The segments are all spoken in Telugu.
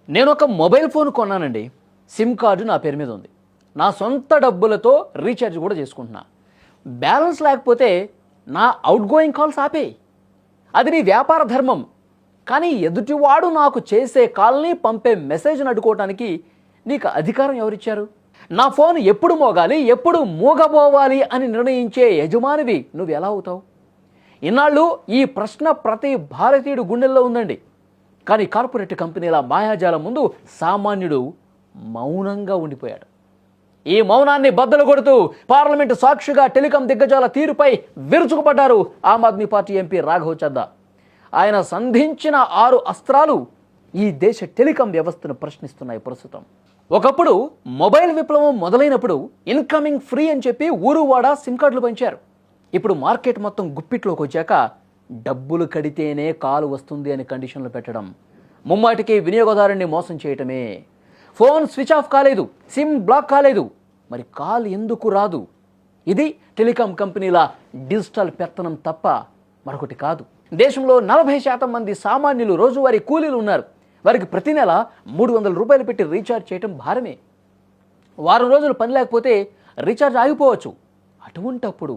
నేను ఒక మొబైల్ ఫోన్ కొన్నానండి. సిమ్ కార్డు నా పేరు మీద ఉంది. నా సొంత డబ్బులతో రీఛార్జ్ కూడా చేసుకుంటున్నా. బ్యాలెన్స్ లేకపోతే నా అవుట్ గోయింగ్ కాల్స్ ఆపేయి. అది నీ వ్యాపార ధర్మం. కానీ ఎదుటివాడు నాకు చేసే కాల్ని పంపే మెసేజ్ని అడ్డుకోవడానికి నీకు అధికారం ఎవరిచ్చారు? నా ఫోన్ ఎప్పుడు మోగాలి, ఎప్పుడు మూగబోవాలి అని నిర్ణయించే యజమానివి నువ్వు ఎలా అవుతావు? ఇన్నాళ్ళు ఈ ప్రశ్న ప్రతి భారతీయుడు గుండెల్లో ఉందండి. కానీ కార్పొరేట్ కంపెనీల మాయాజాలం ముందు సామాన్యుడు మౌనంగా ఉండిపోయాడు. ఈ మౌనాన్ని బద్దలు కొడుతూ పార్లమెంటు సాక్షిగా టెలికాం దిగ్గజాల తీరుపై విరుచుకుపడ్డారు ఆమ్ ఆద్మీ పార్టీ ఎంపీ రాఘవ్ చద్దా. ఆయన సంధించిన 6 అస్త్రాలు ఈ దేశ టెలికాం వ్యవస్థను ప్రశ్నిస్తున్నాయి ప్రస్తుతం. ఒకప్పుడు మొబైల్ విప్లవం మొదలైనప్పుడు ఇన్కమింగ్ ఫ్రీ అని చెప్పి ఊరువాడ సిమ్ కార్డులు పంచారు. ఇప్పుడు మార్కెట్ మొత్తం గుప్పిట్లోకి వచ్చాక డబ్బులు కడితేనే కాల్ వస్తుంది అని కండిషన్లు పెట్టడం, ముమ్మాటికి వినియోగదారుని మోసం చేయటమే. ఫోన్ స్విచ్ ఆఫ్ కాలేదు, సిమ్ బ్లాక్ కాలేదు, మరి కాల్ ఎందుకు రాదు? ఇది టెలికాం కంపెనీల డిజిటల్ పెత్తనం తప్ప మరొకటి కాదు. దేశంలో 40% మంది సామాన్యులు రోజువారీ కూలీలు ఉన్నారు. వారికి ప్రతి నెల 300 రూపాయలు పెట్టి రీఛార్జ్ చేయటం భారమే. వారం రోజులు పని లేకపోతే రీఛార్జ్ ఆగిపోవచ్చు. అటువంటప్పుడు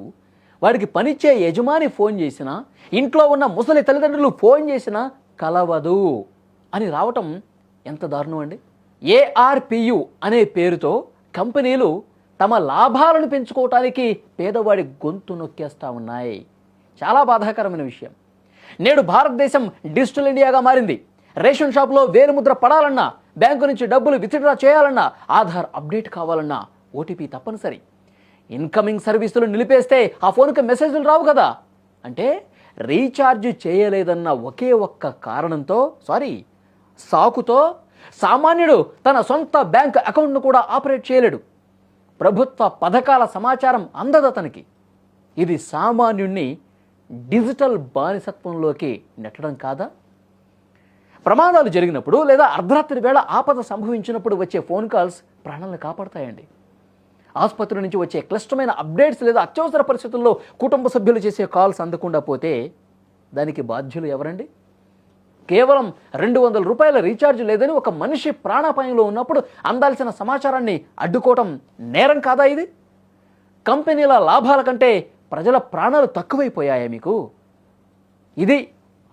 వాడికి పనిచ్చే యజమాని ఫోన్ చేసినా, ఇంట్లో ఉన్న ముసలి తల్లిదండ్రులు ఫోన్ చేసినా కలవదు అని రావటం ఎంత దారుణం అండి. ARPU అనే పేరుతో కంపెనీలు తమ లాభాలను పెంచుకోవటానికి పేదవాడి గొంతు నొక్కేస్తూ ఉన్నాయి. చాలా బాధాకరమైన విషయం. నేడు భారతదేశం డిజిటల్ ఇండియాగా మారింది. రేషన్ షాప్లో వేలుముద్ర పడాలన్నా, బ్యాంకు నుంచి డబ్బులు విత్డ్రా చేయాలన్నా, ఆధార్ అప్డేట్ కావాలన్నా ఓటీపీ తప్పనిసరి. ఇన్కమింగ్ సర్వీసులు నిలిపేస్తే ఆ ఫోన్కి మెసేజ్లు రావు కదా. అంటే రీఛార్జ్ చేయలేదన్న ఒకే ఒక్క కారణంతో సాకుతో సామాన్యుడు తన సొంత బ్యాంక్ అకౌంట్ను కూడా ఆపరేట్ చేయలేడు. ప్రభుత్వ పథకాల సమాచారం అందదు అతనికి. ఇది సామాన్యుణ్ణి డిజిటల్ బానిసత్వంలోకి నెట్టడం కాదా? ప్రమాదాలు జరిగినప్పుడు లేదా అర్ధరాత్రి వేళ ఆపద సంభవించినప్పుడు వచ్చే ఫోన్ కాల్స్ ప్రాణాలను కాపాడతాయండి. ఆసుపత్రి నుంచి వచ్చే క్లిష్టమైన అప్డేట్స్ లేదా అత్యవసర పరిస్థితుల్లో కుటుంబ సభ్యులు చేసే కాల్స్ అందకుండా పోతే దానికి బాధ్యులు ఎవరండి? కేవలం 200 రూపాయల రీఛార్జ్ లేదని ఒక మనిషి ప్రాణాపాయంలో ఉన్నప్పుడు అందాల్సిన సమాచారాన్ని అడ్డుకోవటం నేరం కాదా ఇది? కంపెనీల లాభాల కంటే ప్రజల ప్రాణాలు తక్కువైపోయాయా మీకు? ఇది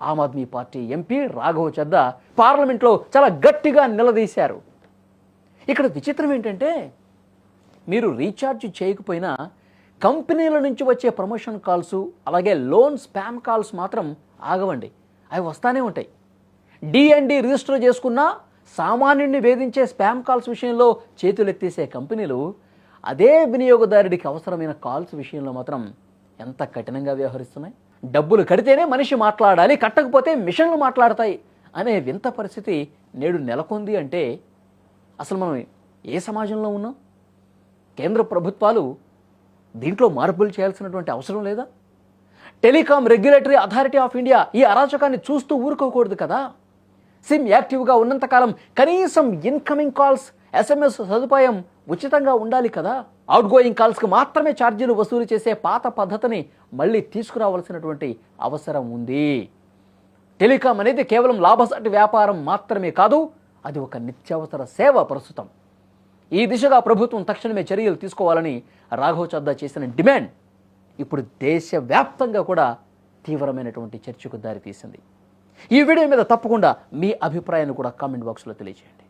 ఆమ్ ఆద్మీ పార్టీ ఎంపీ రాఘవ్ చద్దా పార్లమెంట్లో చాలా గట్టిగా నిలదీశారు. ఇక్కడ విచిత్రం ఏంటంటే, మీరు రీఛార్జ్ చేయకపోయినా కంపెనీల నుంచి వచ్చే ప్రమోషన్ కాల్స్, అలాగే లోన్ స్పామ్ కాల్స్ మాత్రం ఆగవండి. అవి వస్తానే ఉంటాయి. D&D రిజిస్టర్ చేసుకున్న సామాన్యుడిని వేధించే స్పామ్ కాల్స్ విషయంలో చేతులెత్తేసే కంపెనీలు అదే వినియోగదారుడికి అవసరమైన కాల్స్ విషయంలో మాత్రం ఎంత కఠినంగా వ్యవహరిస్తున్నాయి. డబ్బులు కడితేనే మనిషి మాట్లాడాలి, కట్టకపోతే మిషన్లు మాట్లాడతాయి అనే వింత పరిస్థితి నేడు నెలకొంది అంటే అసలు మనం ఏ సమాజంలో ఉన్నాం? కేంద్ర ప్రభుత్వాలు దీంట్లో మార్పులు చేయాల్సినటువంటి అవసరం లేదా? Telecom regulatory authority of India ఈ అరాచకాన్ని చూస్తూ ఊరుకోకూడదు కదా. సిమ్ యాక్టివ్గా ఉన్నంతకాలం కనీసం ఇన్కమింగ్ కాల్స్, SMS సదుపాయం ఉచితంగా ఉండాలి కదా. అవుట్ గోయింగ్ కాల్స్కి మాత్రమే ఛార్జీలు వసూలు చేసే పాత పద్ధతిని మళ్ళీ తీసుకురావాల్సినటువంటి అవసరం ఉంది. టెలికాం అనేది కేవలం లాభసాటి వ్యాపారం మాత్రమే కాదు, అది ఒక నిత్యావసర సేవ ప్రస్తుతం. ఈ దిశగా ప్రభుత్వం తక్షణమే చర్యలు తీసుకోవాలని రాఘవ్ చద్దా చేసిన డిమాండ్ ఇప్పుడు దేశవ్యాప్తంగా కూడా తీవ్రమైనటువంటి చర్చకు దారితీసింది. ఈ వీడియో మీద తప్పకుండా మీ అభిప్రాయాన్ని కూడా కామెంట్ బాక్స్లో తెలియజేయండి.